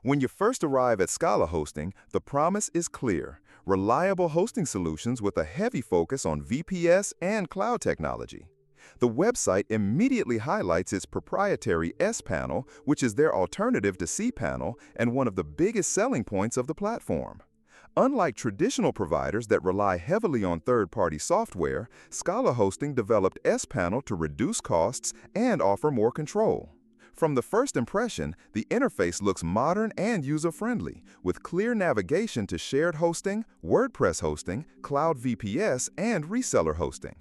When you first arrive at Scalahosting, the promise is clear: reliable hosting solutions with a heavy focus on VPS and cloud technology. The website immediately highlights its proprietary SPanel, which is their alternative to SPanel and one of the biggest selling points of the platform. Unlike traditional providers that rely heavily on third-party software, Scalahosting developed SPanel to reduce costs and offer more control. From the first impression, the interface looks modern and user-friendly, with clear navigation to shared hosting, WordPress hosting, cloud VPS, and reseller hosting.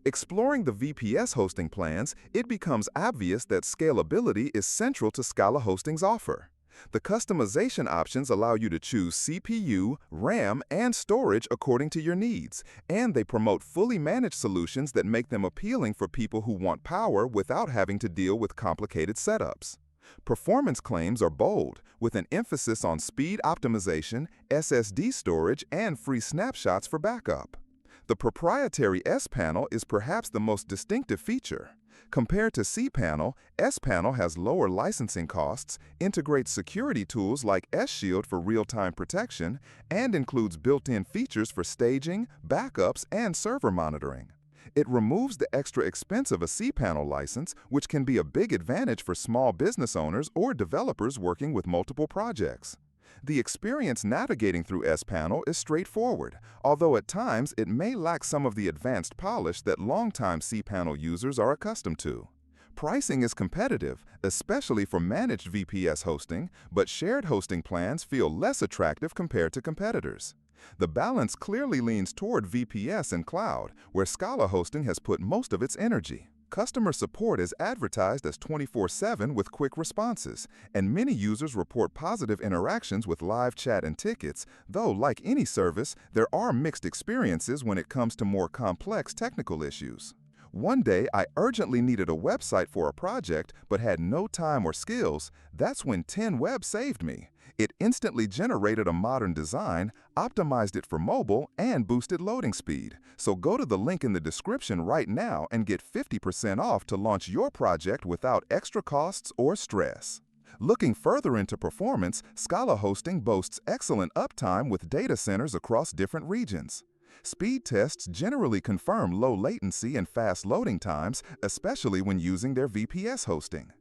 Exploring the VPS hosting plans, it becomes obvious that scalability is central to Scalahosting's offer. The customization options allow you to choose CPU, RAM, and storage according to your needs, and they promote fully managed solutions that make them appealing for people who want power without having to deal with complicated setups. Performance claims are bold, with an emphasis on speed optimization, SSD storage, and free snapshots for backup. The proprietary SPanel is perhaps the most distinctive feature. Compared to SPanel, SPanel has lower licensing costs, integrates security tools like S-Shield for real-time protection, and includes built-in features for staging, backups, and server monitoring. It removes the extra expense of a SPanel license, which can be a big advantage for small business owners or developers working with multiple projects. The experience navigating through SPanel is straightforward, although at times it may lack some of the advanced polish that longtime SPanel users are accustomed to. Pricing is competitive, especially for managed VPS hosting, but shared hosting plans feel less attractive compared to competitors. The balance clearly leans toward VPS and cloud, where Scalahosting has put most of its energy. Customer support is advertised as 24/7 with quick responses, and many users report positive interactions with live chat and tickets, though, like any service, there are mixed experiences when it comes to more complex technical issues. One day, I urgently needed a website for a project but had no time or skills. That's when 10Web saved me. It instantly generated a modern design, optimized it for mobile, and boosted loading speed. So go to the link in the description right now and get 50% off to launch your project without extra costs or stress. Looking further into performance, Scalahosting boasts excellent uptime with data centers across different regions. Speed tests generally confirm low latency and fast loading times, especially when using their VPS hosting.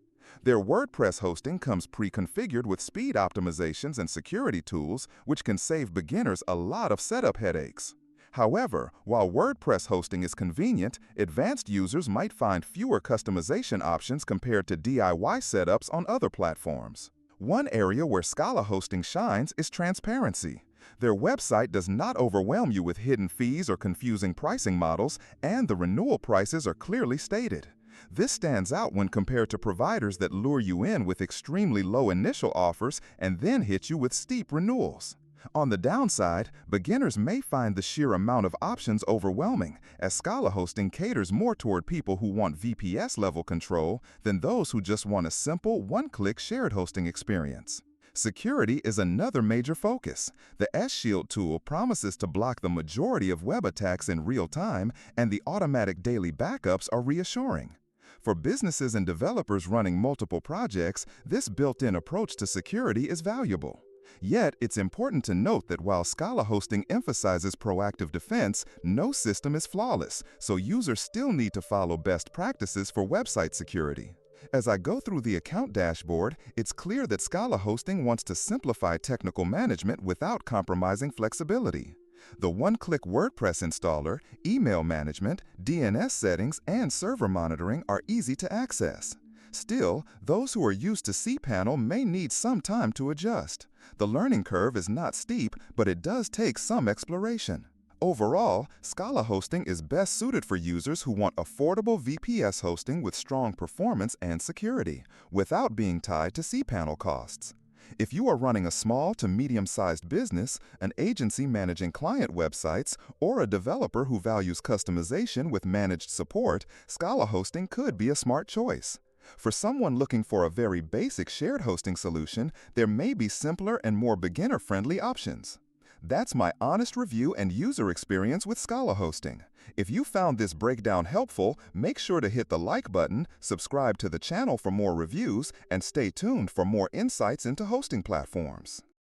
Their WordPress hosting comes pre-configured with speed optimizations and security tools, which can save beginners a lot of setup headaches. However, while WordPress hosting is convenient, advanced users might find fewer customization options compared to DIY setups on other platforms. One area where Scalahosting shines is transparency. Their website does not overwhelm you with hidden fees or confusing pricing models, and the renewal prices are clearly stated. This stands out when compared to providers that lure you in with extremely low initial offers and then hit you with steep renewals. On the downside, beginners may find the sheer amount of options overwhelming, as Scalahosting caters more toward people who want VPS-level control than those who just want a simple, one-click shared hosting experience. Security is another major focus. The S-Shield tool promises to block the majority of web attacks in real time, and the automatic daily backups are reassuring. For businesses and developers running multiple projects, this built-in approach to security is valuable. Yet, it's important to note that while Scalahosting emphasizes proactive defense, no system is flawless, so users still need to follow best practices for website security. As I go through the account dashboard, it's clear that Scalahosting wants to simplify technical management without compromising flexibility. The one-click WordPress installer, email management, DNS settings, and server monitoring are easy to access. Still, those who are used to SPanel may need some time to adjust. The learning curve is not steep, but it does take some exploration. Overall, Scalahosting is best suited for users who want affordable VPS hosting with strong performance and security, without being tied to SPanel costs. If you are running a small to medium-sized business, an agency managing client websites, or a developer who values customization with managed support, Scalahosting could be a smart choice. For someone looking for a very basic shared hosting solution, there may be simpler and more beginner-friendly options. That's my honest review and user experience with Scalahosting. If you found this breakdown helpful, make sure to hit the like button, subscribe to the channel for more reviews, and stay tuned for more insights into hosting platforms.